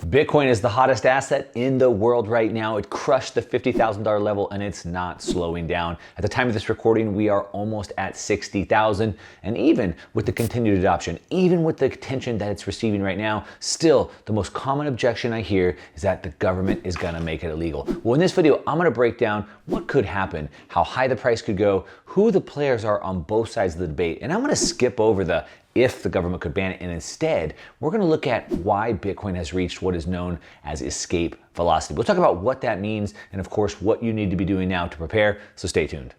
Bitcoin is the hottest asset in the world right now. It crushed the $50,000 level and it's not slowing down. At the time of this recording, we are almost at 60,000. And even with the continued adoption, even with the attention that it's receiving right now, still the most common objection I hear is that the government is gonna make it illegal. Well, in this video, I'm gonna break down what could happen, how high the price could go, who the players are on both sides of the debate. And I'm gonna skip over the if the government could ban it, and instead, we're gonna look at why Bitcoin has reached what is known as escape velocity. We'll talk about what that means, and of course, what you need to be doing now to prepare, so stay tuned.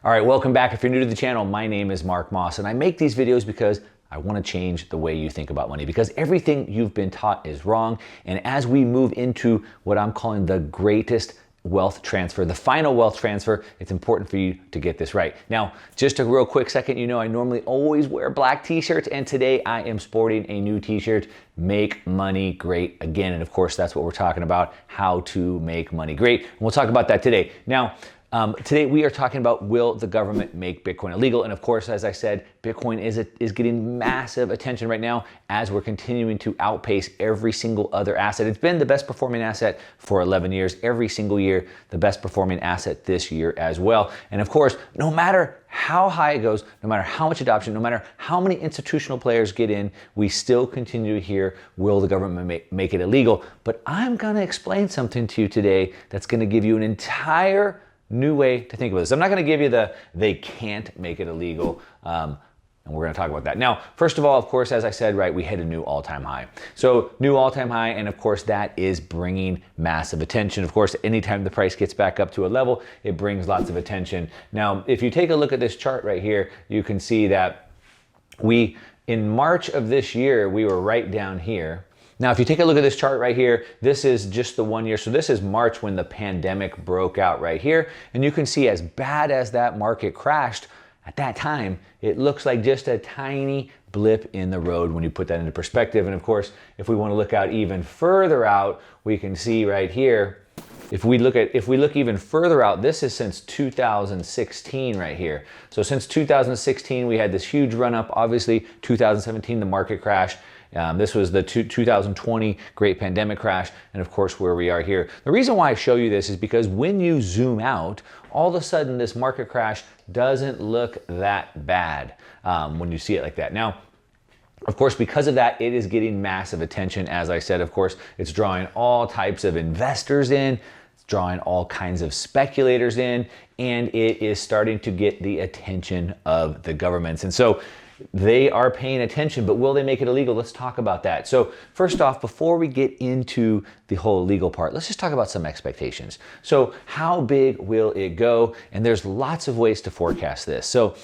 All right, welcome back. If you're new to the channel, my name is Mark Moss, and I make these videos because I wanna change the way you think about money, because everything you've been taught is wrong, and as we move into what I'm calling the greatest wealth transfer, the final wealth transfer, it's important for you to get this right. Now, just a real quick second, you know I normally always wear black t-shirts, and today I am sporting a new t-shirt, Make Money Great Again. And of course, that's what we're talking about, how to make money great. And we'll talk about that today. Now, today we are talking about, will the government make Bitcoin illegal? And of course, as I said, Bitcoin is getting massive attention right now as we're continuing to outpace every single other asset. It's been the best performing asset for 11 years, every single year, the best performing asset this year as well. And of course, no matter how high it goes, no matter how much adoption, no matter how many institutional players get in, we still continue to hear, will the government make it illegal? But I'm gonna explain something to you today that's gonna give you an entire new way to think about this. I'm not gonna give you the, they can't make it illegal, and we're gonna talk about that. Now, first of all, of course, as I said, right, we hit a new all-time high. So new all-time high, and of course, that is bringing massive attention. Of course, anytime the price gets back up to a level, it brings lots of attention. Now, if you take a look at this chart right here, you can see that in March of this year, we were right down here. Now, if you take a look at this chart right here, this is just the 1 year. So this is March when the pandemic broke out right here. And you can see, as bad as that market crashed at that time, it looks like just a tiny blip in the road when you put that into perspective. And of course, if we want to look out even further out, we can see right here, if we look even further out, this is since 2016 right here. So since 2016, we had this huge run up. Obviously, 2017, the market crashed. This was the 2020 great pandemic crash, and of course where we are here. The reason why I show you this is because when you zoom out, all of a sudden this market crash doesn't look that bad when you see it like that. Now, of course, because of that, it is getting massive attention. As I said, of course, it's drawing all types of investors in, it's drawing all kinds of speculators in, and it is starting to get the attention of the governments. And so they are paying attention, but will they make it illegal? Let's talk about that. So first off, before we get into the whole legal part, let's just talk about some expectations. So how big will it go? And there's lots of ways to forecast this. So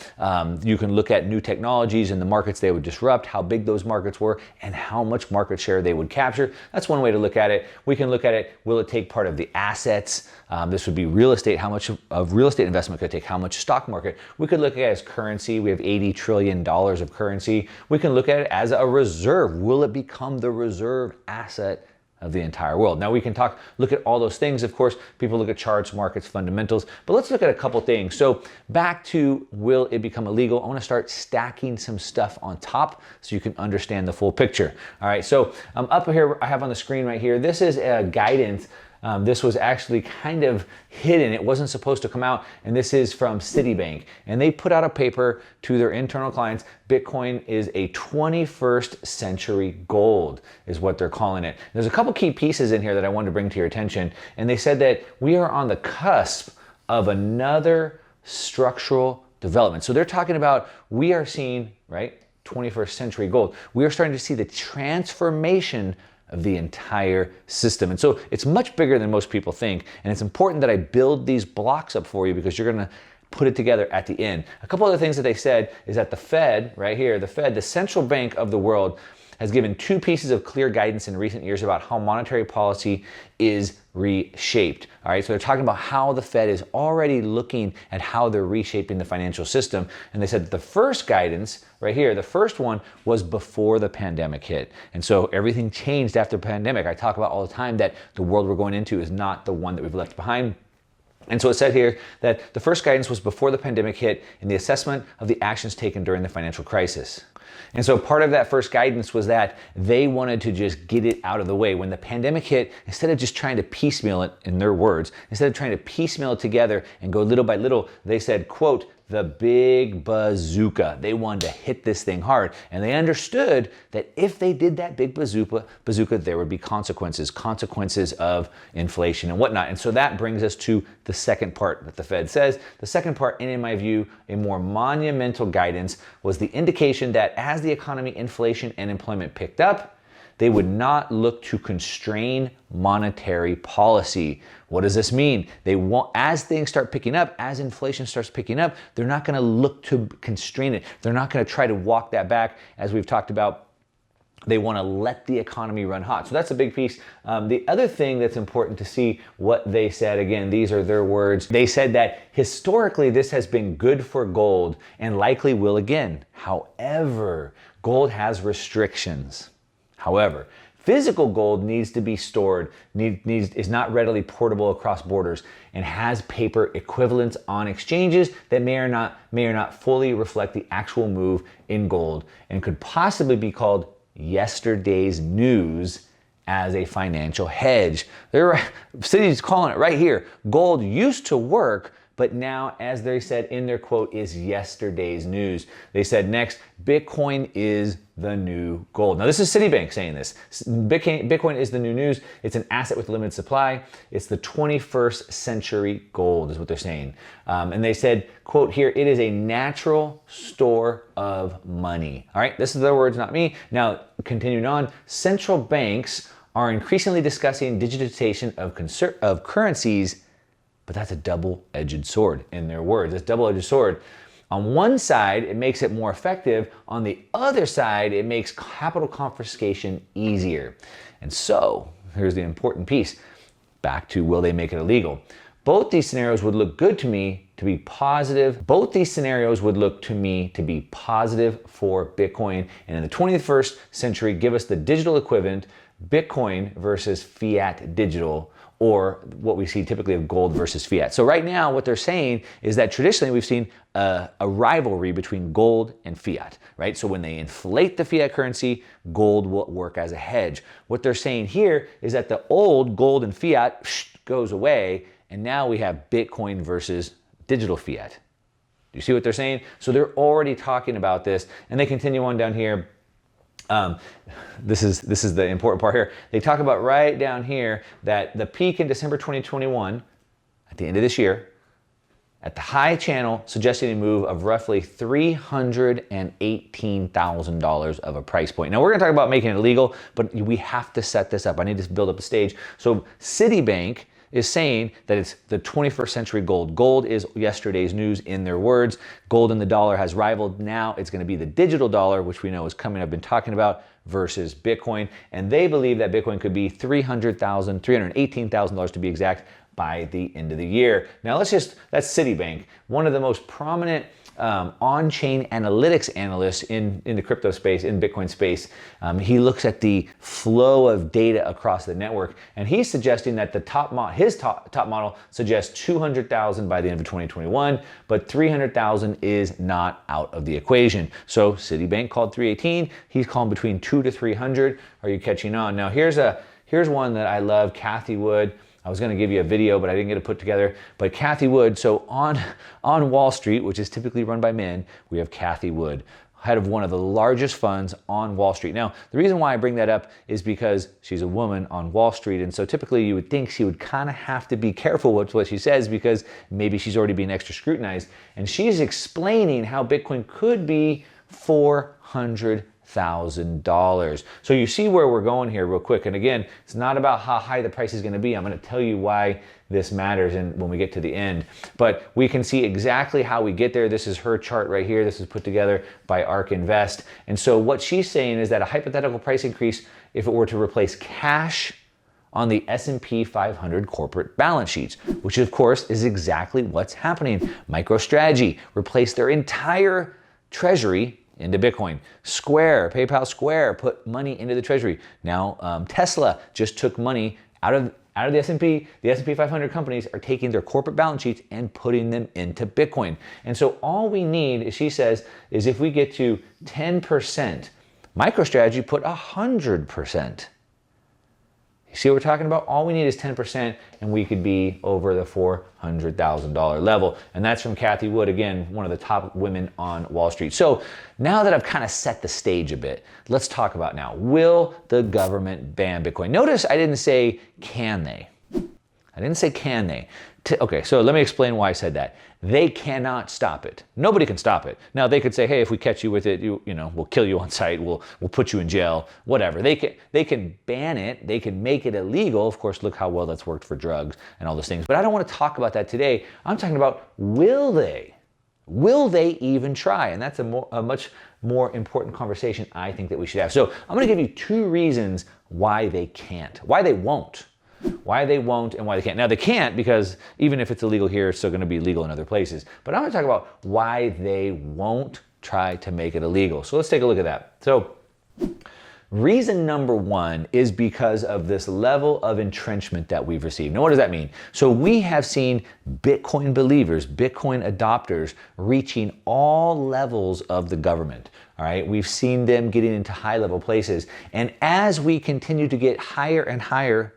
you can look at new technologies and the markets they would disrupt, how big those markets were, and how much market share they would capture. That's one way to look at it. We can look at it, will it take part of the assets? This would be real estate. How much of real estate investment could it take? How much stock market? We could look at it as currency. We have $80 trillion of currency. We can look at it as a reserve. Will it become the reserve asset of the entire world? Now we can look at all those things. Of course, people look at charts, markets, fundamentals, but let's look at a couple things. So back to, will it become illegal? I want to start stacking some stuff on top so you can understand the full picture. All right, so up here, I have on the screen right here, this is a guidance. This was actually kind of hidden. It wasn't supposed to come out. And this is from Citibank. And they put out a paper to their internal clients. Bitcoin is a 21st century gold, is what they're calling it. There's a couple key pieces in here that I wanted to bring to your attention. And they said that we are on the cusp of another structural development. So they're talking about, we are seeing, right, 21st century gold. We are starting to see the transformation of the entire system. And so it's much bigger than most people think. And it's important that I build these blocks up for you because you're gonna put it together at the end. A couple other things that they said is that the Fed, right here, the Fed, the central bank of the world, has given two pieces of clear guidance in recent years about how monetary policy is reshaped. All right, so they're talking about how the Fed is already looking at how they're reshaping the financial system. And they said that the first guidance right here, the first one was before the pandemic hit. And so everything changed after the pandemic. I talk about all the time that the world we're going into is not the one that we've left behind. And so it said here that the first guidance was before the pandemic hit in the assessment of the actions taken during the financial crisis. And so part of that first guidance was that they wanted to just get it out of the way. When the pandemic hit, instead of just trying to piecemeal it, in their words, instead of trying to piecemeal it together and go little by little, they said, quote, the big bazooka. They wanted to hit this thing hard. And they understood that if they did that big bazooka, there would be consequences of inflation and whatnot. And so that brings us to the second part that the Fed says. The second part, and in my view, a more monumental guidance, was the indication that as the economy, inflation, and employment picked up, they would not look to constrain monetary policy. What does this mean? They want, as things start picking up, as inflation starts picking up, they're not going to look to constrain it. They're not going to try to walk that back, as we've talked about. They want to let the economy run hot. So that's a big piece. The other thing that's important to see what they said, again, these are their words. They said that historically this has been good for gold and likely will again. However, gold has restrictions. However, physical gold needs to be stored, is not readily portable across borders, and has paper equivalents on exchanges that may or not fully reflect the actual move in gold, and could possibly be called yesterday's news as a financial hedge. Citi's calling it right here. Gold used to work, but now, as they said in their quote, is yesterday's news. They said next, Bitcoin is the new gold. Now, this is Citibank saying this. Bitcoin is the new news. It's an asset with limited supply. It's the 21st century gold is what they're saying. And they said, quote here, it is a natural store of money. All right, this is their words, not me. Now, continuing on, central banks are increasingly discussing digitization of currencies, but that's a double-edged sword in their words. It's a double-edged sword. On one side, it makes it more effective. On the other side, it makes capital confiscation easier. And so, here's the important piece. Back to, will they make it illegal? Both these scenarios would look good to me to be positive. Both these scenarios would look to me to be positive for Bitcoin. And in the 21st century, give us the digital equivalent, Bitcoin versus fiat digital, or what we see typically of gold versus fiat. So right now, what they're saying is that traditionally we've seen a rivalry between gold and fiat, right? So when they inflate the fiat currency, gold will work as a hedge. What they're saying here is that the old gold and fiat goes away, and now we have Bitcoin versus digital fiat. Do you see what they're saying? So they're already talking about this, and they continue on down here. This is the important part here. They talk about right down here that the peak in December 2021, at the end of this year, at the high channel, suggesting a move of roughly $318,000 of a price point. Now we're gonna talk about making it illegal, but we have to set this up. I need to build up a stage. So Citibank is saying that it's the 21st century gold. Gold is yesterday's news in their words. Gold and the dollar has rivaled. Now it's going to be the digital dollar, which we know is coming, I've been talking about, versus Bitcoin. And they believe that Bitcoin could be $318,000 to be exact by the end of the year. Now that's Citibank, one of the most prominent on-chain analytics analysts in the crypto space, in Bitcoin space. He looks at the flow of data across the network, and he's suggesting that his top model suggests 200,000 by the end of 2021, but 300,000 is not out of the equation. So Citibank called 318, he's calling between 2 to 300. Are you catching on? Now here's one that I love, Cathie Wood. I was going to give you a video, but I didn't get it put together. But Cathie Wood, so on Wall Street, which is typically run by men, we have Cathie Wood, head of one of the largest funds on Wall Street. Now, the reason why I bring that up is because she's a woman on Wall Street, and so typically you would think she would kind of have to be careful with what she says because maybe she's already being extra scrutinized. And she's explaining how Bitcoin could be $400,000. So you see where we're going here real quick. And again, it's not about how high the price is going to be. I'm going to tell you why this matters when we get to the end. But we can see exactly how we get there. This is her chart right here. This is put together by ARK Invest. And so what she's saying is that a hypothetical price increase, if it were to replace cash on the S&P 500 corporate balance sheets, which of course is exactly what's happening. MicroStrategy replaced their entire treasury into Bitcoin. PayPal Square put money into the treasury. Now Tesla just took money out out of the S&P 500 companies are taking their corporate balance sheets and putting them into Bitcoin. And so all we need, as she says, is if we get to 10%, MicroStrategy put 100%. You see what we're talking about? All we need is 10% and we could be over the $400,000 level. And that's from Cathie Wood, again, one of the top women on Wall Street. So now that I've kind of set the stage a bit, let's talk about now, will the government ban Bitcoin? Notice I didn't say, can they? I didn't say, can they? Okay, so let me explain why I said that. They cannot stop it. Nobody can stop it. Now they could say, hey, if we catch you with it, you know, we'll kill you on sight, we'll put you in jail, whatever. They can ban it, they can make it illegal. Of course, look how well that's worked for drugs and all those things. But I don't want to talk about that today. I'm talking about, will they? Will they even try? And that's a much more important conversation I think that we should have. So I'm going to give you 2 reasons why they can't, why they won't. Why they won't and why they can't. Now they can't because even if it's illegal here, it's still going to be legal in other places. But I'm going to talk about why they won't try to make it illegal. So let's take a look at that. So reason number 1 is because of this level of entrenchment that we've received. Now what does that mean? So we have seen Bitcoin believers, Bitcoin adopters reaching all levels of the government. All right, we've seen them getting into high-level places. And as we continue to get higher and higher,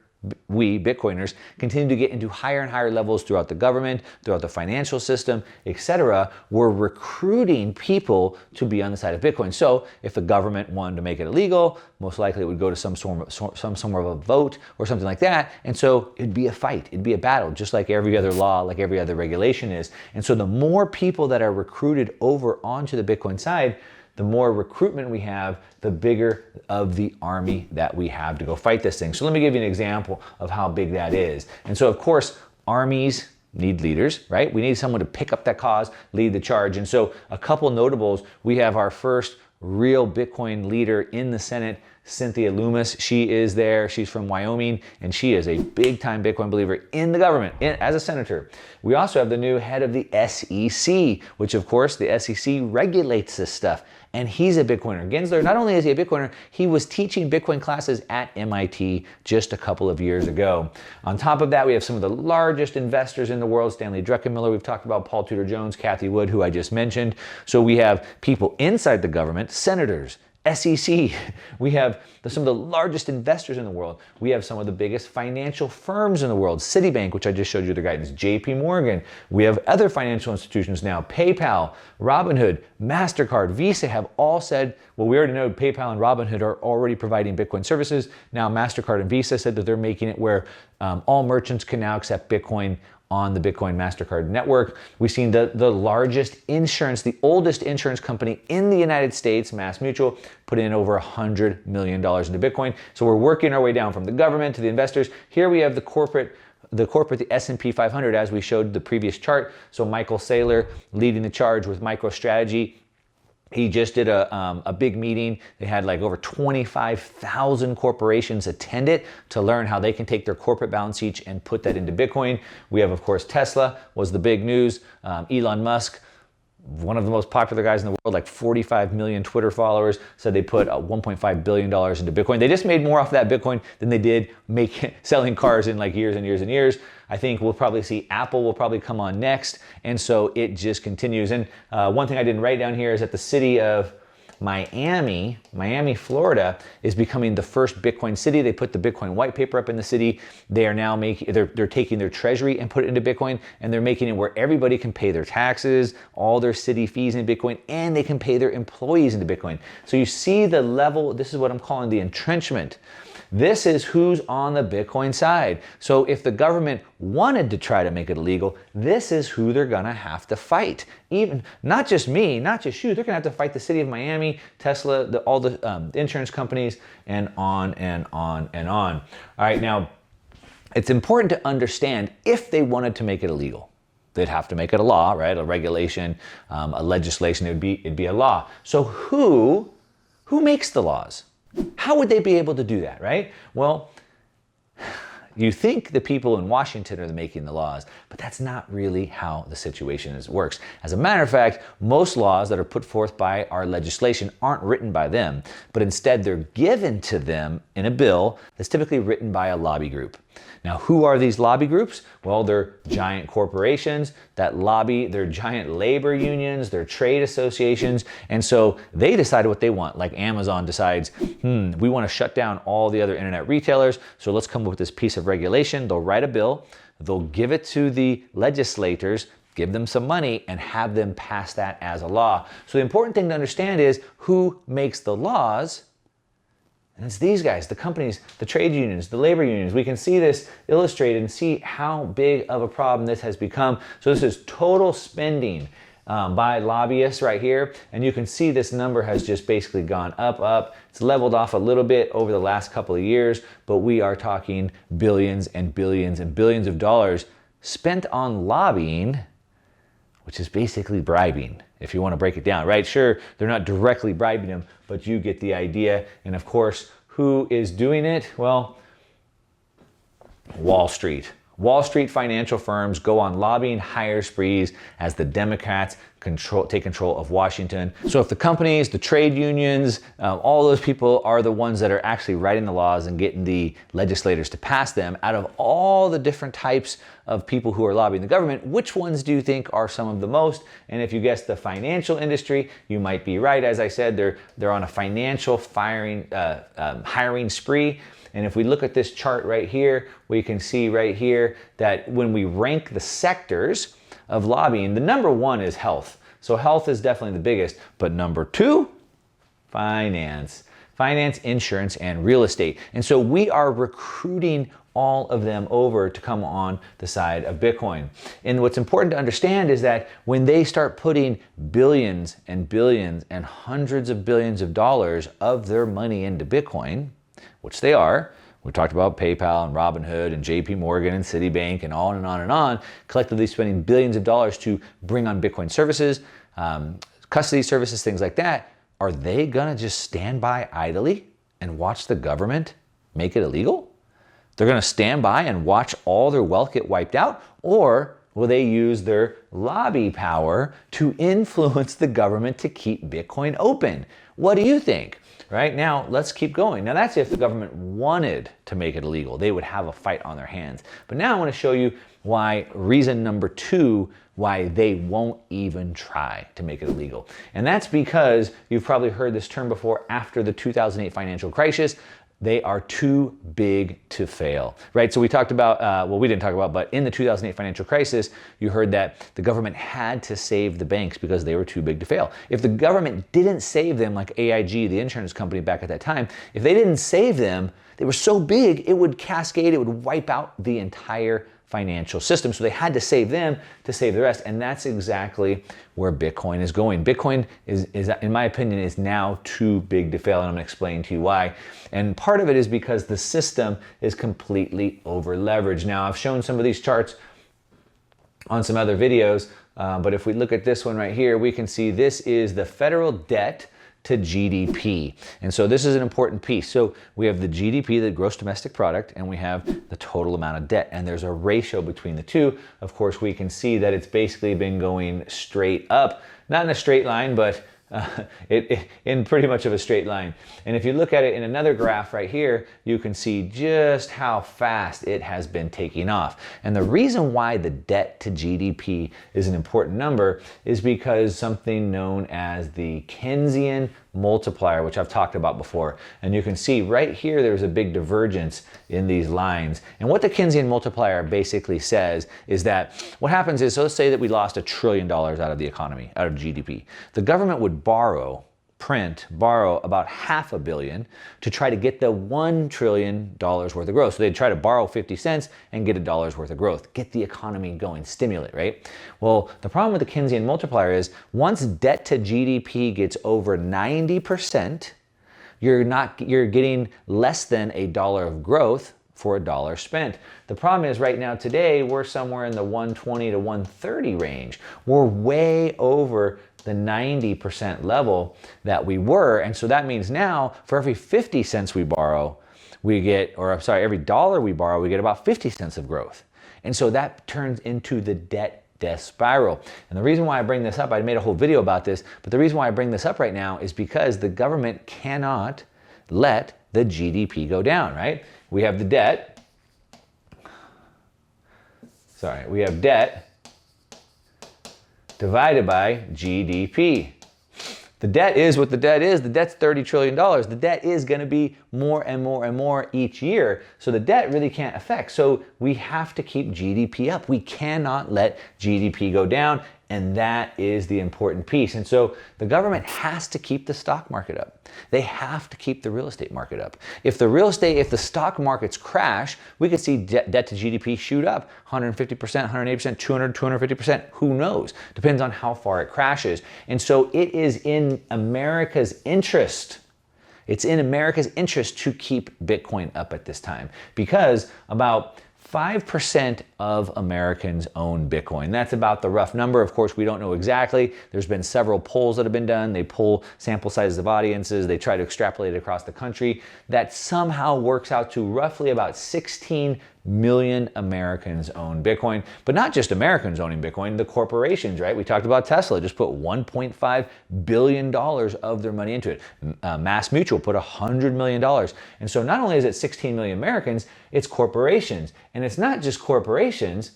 we, Bitcoiners, continue to get into higher and higher levels throughout the government, throughout the financial system, etc. We're recruiting people to be on the side of Bitcoin. So if the government wanted to make it illegal, most likely it would go to some sort of a vote or something like that. And so it'd be a fight, it'd be a battle, just like every other law, like every other regulation is. And so the more people that are recruited over onto the Bitcoin side, the more recruitment we have, the bigger of the army that we have to go fight this thing. So let me give you an example of how big that is. And so of course, armies need leaders, right? We need someone to pick up that cause, lead the charge. And so a couple notables, we have our first real Bitcoin leader in the Senate, Cynthia Loomis. She is there. She's from Wyoming, and she is a big-time Bitcoin believer in the government as a senator. We also have the new head of the SEC, which of course the SEC regulates this stuff. And he's a Bitcoiner. Gensler, not only is he a Bitcoiner, he was teaching Bitcoin classes at MIT just a couple of years ago. On top of that, we have some of the largest investors in the world, Stanley Druckenmiller, we've talked about Paul Tudor Jones, Cathie Wood, who I just mentioned. So we have people inside the government, senators, SEC. We have some of the largest investors in the world. We have some of the biggest financial firms in the world. Citibank, which I just showed you their guidance, JP Morgan. We have other financial institutions now, PayPal, Robinhood, MasterCard, Visa have all said, well, we already know PayPal and Robinhood are already providing Bitcoin services. Now MasterCard and Visa said that they're making it where all merchants can now accept Bitcoin on the Bitcoin MasterCard network. We've seen the largest insurance, the oldest insurance company in the United States, MassMutual, put in over $100 million into Bitcoin. So we're working our way down from the government to the investors. Here we have the S&P 500, as we showed the previous chart. So Michael Saylor leading the charge with MicroStrategy. He just did a big meeting. They had like over 25,000 corporations attend it to learn how they can take their corporate balance sheet and put that into Bitcoin. We have, of course, Tesla was the big news. Elon Musk, one of the most popular guys in the world, like 45 million Twitter followers, said they put $1.5 billion into Bitcoin. They just made more off that Bitcoin than they did selling cars in like years and years and years. I think we'll probably see Apple will probably come on next. And so it just continues. And one thing I didn't write down here is that the city of Miami, Florida, is becoming the first Bitcoin city. They put the Bitcoin white paper up in the city. They are now they're taking their treasury and put it into Bitcoin, and they're making it where everybody can pay their taxes, all their city fees in Bitcoin, and they can pay their employees into Bitcoin. So you see the level, this is what I'm calling the entrenchment. This is who's on the Bitcoin side. So if the government wanted to try to make it illegal, this is who they're gonna have to fight. Even, not just me, not just you, they're gonna have to fight the city of Miami, Tesla, all the insurance companies, and on and on and on. All right, now, it's important to understand if they wanted to make it illegal. They'd have to make it a law, right? A regulation, a legislation, it'd be a law. So who makes the laws? How would they be able to do that, right? Well, you think the people in Washington are making the laws, but that's not really how the situation works. As a matter of fact, most laws that are put forth by our legislation aren't written by them, but instead they're given to them in a bill that's typically written by a lobby group. Now, who are these lobby groups? Well, they're giant corporations that lobby, they're giant labor unions, they're trade associations, and so they decide what they want. Like Amazon decides, we want to shut down all the other internet retailers, so let's come up with this piece of regulation. They'll write a bill, they'll give it to the legislators, give them some money, and have them pass that as a law. So the important thing to understand is who makes the laws. And it's these guys, the companies, the trade unions, the labor unions. We can see this illustrated and see how big of a problem this has become. So this is total spending by lobbyists right here. And you can see this number has just basically gone up. It's leveled off a little bit over the last couple of years, but we are talking billions and billions and billions of dollars spent on lobbying, which is basically bribing, if you want to break it down, right? Sure, they're not directly bribing them, but you get the idea. And of course, who is doing it? Well, Wall Street. Wall Street financial firms go on lobbying hire sprees as the Democrats take control of Washington. So if the companies, the trade unions, all those people are the ones that are actually writing the laws and getting the legislators to pass them, out of all the different types of people who are lobbying the government, which ones do you think are some of the most? And if you guess the financial industry, you might be right. As I said, they're on a financial hiring spree. And if we look at this chart right here, we can see right here that when we rank the sectors of lobbying, the number one is health. So health is definitely the biggest, but number two, finance, insurance, and real estate. And so we are recruiting all of them over to come on the side of Bitcoin. And what's important to understand is that when they start putting billions and billions and hundreds of billions of dollars of their money into Bitcoin, which they are. We talked about PayPal and Robinhood and JP Morgan and Citibank and on and on and on, collectively spending billions of dollars to bring on Bitcoin services, custody services, things like that. Are they gonna just stand by idly and watch the government make it illegal? They're gonna stand by and watch all their wealth get wiped out? Or will they use their lobby power to influence the government to keep Bitcoin open? What do you think? Right now, let's keep going. Now that's if the government wanted to make it illegal. They would have a fight on their hands. But now I want to show you why reason number two, why they won't even try to make it illegal. And that's because you've probably heard this term before, after the 2008 financial crisis, they are too big to fail, right? So we talked about, well, we didn't talk about, but in the 2008 financial crisis, you heard that the government had to save the banks because they were too big to fail. If the government didn't save them, like AIG, the insurance company back at that time, if they didn't save them, they were so big, it would cascade, it would wipe out the entire financial system. So they had to save them to save the rest. And that's exactly where Bitcoin is going. Bitcoin is in my opinion, is now too big to fail. And I'm gonna explain to you why. And part of it is because the system is completely over leveraged. Now, I've shown some of these charts on some other videos, but if we look at this one right here, we can see this is the federal debt to GDP. And so this is an important piece. So we have the GDP, the gross domestic product, and we have the total amount of debt. And there's a ratio between the two. Of course, we can see that it's basically been going straight up, not in a straight line, but in pretty much of a straight line. And if you look at it in another graph right here, you can see just how fast it has been taking off. And the reason why the debt to GDP is an important number is because something known as the Keynesian multiplier, which I've talked about before. And you can see right here, there's a big divergence in these lines. And what the Keynesian multiplier basically says is that what happens is, so let's say that we lost $1 trillion out of the economy, out of GDP. The government would borrow about $500 million to try to get the $1 trillion worth of growth. So they'd try to borrow 50 cents and get $1 worth of growth, get the economy going, stimulate, right? Well, the problem with the Keynesian multiplier is once debt to GDP gets over 90%, you're getting less than $1 of growth for $1 spent. The problem is right now today, we're somewhere in the 120 to 130 range. We're way over the 90% level that we were. And so that means now for every 50 cents we borrow, every dollar we borrow, we get about 50 cents of growth. And so that turns into the debt spiral. And the reason why I bring this up, I made a whole video about this, but the reason why I bring this up right now is because the government cannot let the GDP go down, right? We have the debt, sorry, we have debt divided by GDP. The debt is what the debt is. The debt's $30 trillion. The debt is going to be more and more and more each year. So the debt really can't affect. So we have to keep GDP up. We cannot let GDP go down. And that is the important piece. And so the government has to keep the stock market up. They have to keep the real estate market up. If the stock markets crash, we could see debt to GDP shoot up 150%, 180%, 200, 250%. Who knows? Depends on how far it crashes. And so it is in America's interest. It's in America's interest to keep Bitcoin up at this time, because about 5% of Americans own Bitcoin. That's about the rough number. Of course, we don't know exactly. There's been several polls that have been done. They pull sample sizes of audiences. They try to extrapolate it across the country. That somehow works out to roughly about 16 million Americans own Bitcoin. But not just Americans owning Bitcoin, the corporations, right? We talked about Tesla, just put $1.5 billion of their money into it. Mass Mutual put $100 million. And so not only is it 16 million Americans, it's corporations. And it's not just corporations,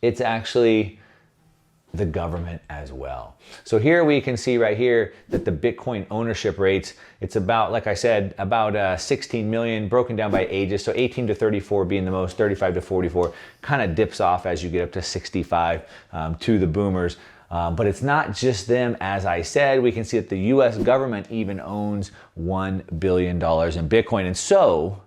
it's actually the government as well. So here we can see right here that the Bitcoin ownership rates, it's about, like I said, about 16 million broken down by ages. So 18 to 34 being the most, 35 to 44 kind of dips off as you get up to 65 to the boomers. But it's not just them. As I said, we can see that the US government even owns $1 billion in Bitcoin. And so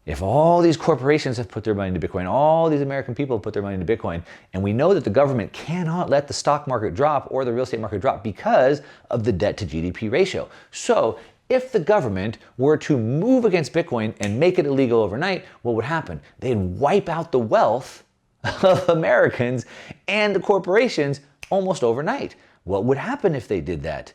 if all these corporations have put their money into Bitcoin, all these American people have put their money into Bitcoin, and we know that the government cannot let the stock market drop or the real estate market drop because of the debt to GDP ratio. So if the government were to move against Bitcoin and make it illegal overnight, what would happen? They'd wipe out the wealth of Americans and the corporations almost overnight. What would happen if they did that?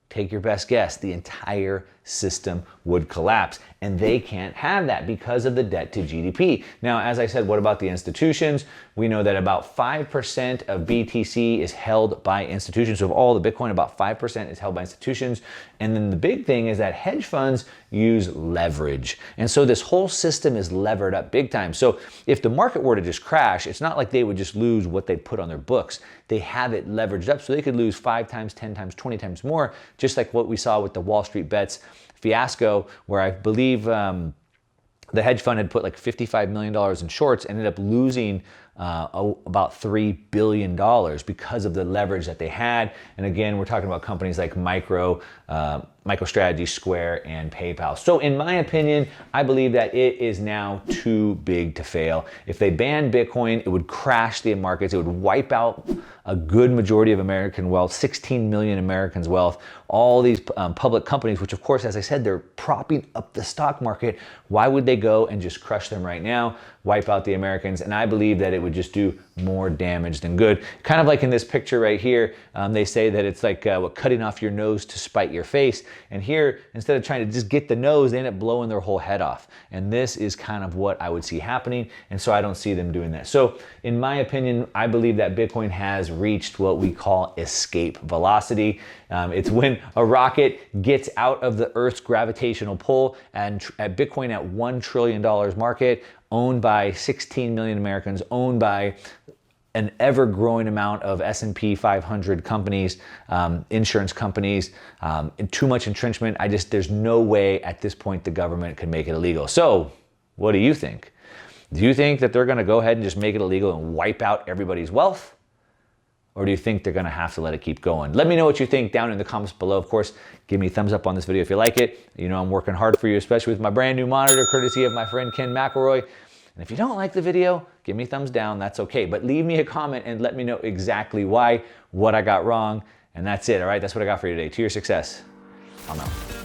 Take your best guess. The entire system would collapse, and they can't have that because of the debt to GDP. Now, as I said, what about the institutions? We know that about 5% of BTC is held by institutions. So of all the Bitcoin, about 5% is held by institutions. And then the big thing is that hedge funds use leverage. And so this whole system is levered up big time. So if the market were to just crash, it's not like they would just lose what they put on their books. They have it leveraged up, so they could lose 5 times, 10 times, 20 times more, just like what we saw with the Wall Street Bets fiasco, where I believe the hedge fund had put like $55 million in shorts, ended up losing about $3 billion because of the leverage that they had. And again, we're talking about companies like MicroStrategy, Square, and PayPal. So in my opinion, I believe that it is now too big to fail. If they banned Bitcoin, it would crash the markets. It would wipe out a good majority of American wealth, 16 million Americans' wealth. All these public companies, which of course, as I said, they're propping up the stock market. Why would they go and just crush them right now, wipe out the Americans? And I believe that it would just do more damage than good. Kind of like in this picture right here, they say that it's like cutting off your nose to spite your face. And here, instead of trying to just get the nose, they end up blowing their whole head off. And this is kind of what I would see happening. And so I don't see them doing that. So in my opinion, I believe that Bitcoin has reached what we call escape velocity. It's when a rocket gets out of the Earth's gravitational pull, and at Bitcoin at $1 trillion market, owned by 16 million Americans, owned by an ever-growing amount of S&P 500 companies, insurance companies, and too much entrenchment. There's no way at this point the government can make it illegal. So what do you think? Do you think that they're gonna go ahead and just make it illegal and wipe out everybody's wealth? Or do you think they're gonna have to let it keep going? Let me know what you think down in the comments below. Of course, give me a thumbs up on this video if you like it. You know I'm working hard for you, especially with my brand new monitor, courtesy of my friend Ken McElroy. And if you don't like the video, give me a thumbs down, that's okay. But leave me a comment and let me know exactly why, what I got wrong. And that's it, all right? That's what I got for you today. To your success, I'm out.